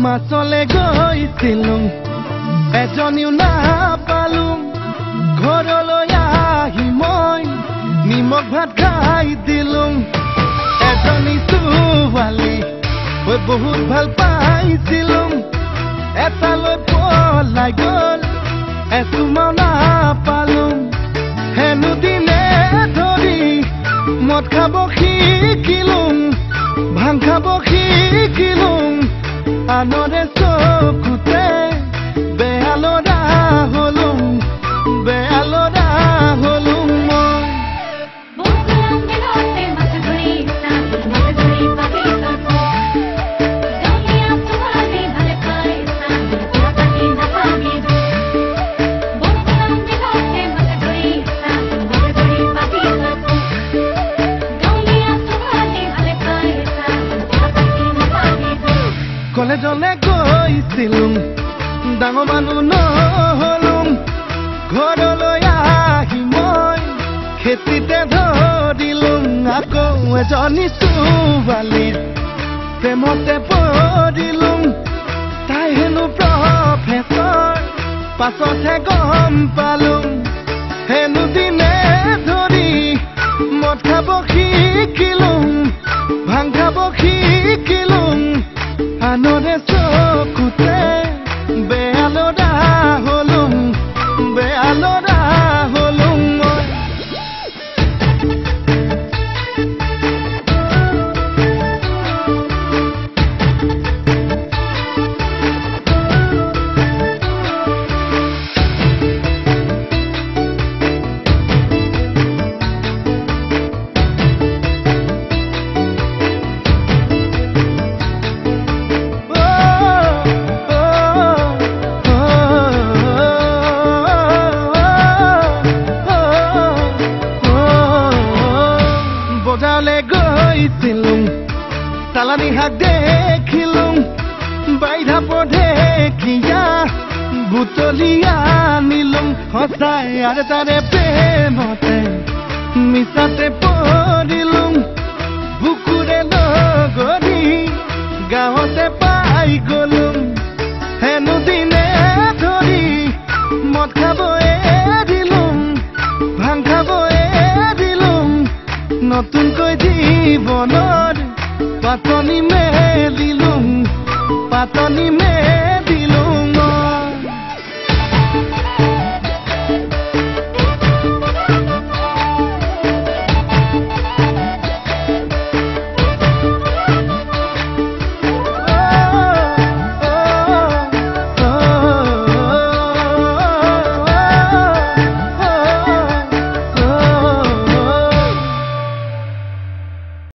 মাছলে গৈছিলো এজনীও নাপালো ঘৰলৈ আহি মই নিমখ ভাত খাই দিলো এজনী ছোৱালী মই বহুত ভাল পাইছিলো এটালৈ পলাই গ'ল এচুমাও নাপালো হেনো দিনে ধৰি মদ খাব শিকিলো ভাং খাব শিকিলো আনৰে চকুতে বেয়ালৰা হলুম কলেজলে গৈছিলো ডাঙৰ মানুহ নহ'লো ঘৰলৈ আহি মই খেতিতে ধৰিলো আকৌ এজনী ছোৱালীৰ প্ৰেমতে পৰিলো তাই হেনো প্ৰফেচৰ পাছতহে গম পালো হেনো দিনে ধৰি মদ খাব শিকিলো ভাং খাব শিকিলো আনৰে চকুতে বেয়ালৰা হলুম মই গৈছিলো চালানি শাক দেখিলো বাইধা পঢেকিয়া বুটলিয়া আনিলো সঁচাই আৰু তাৰে প্ৰেমতে মিছাতে পৰিলো বুকুৰে লগৰি গাঁৱতে পাই গলো হেনো দিনে ধৰি মদ খাব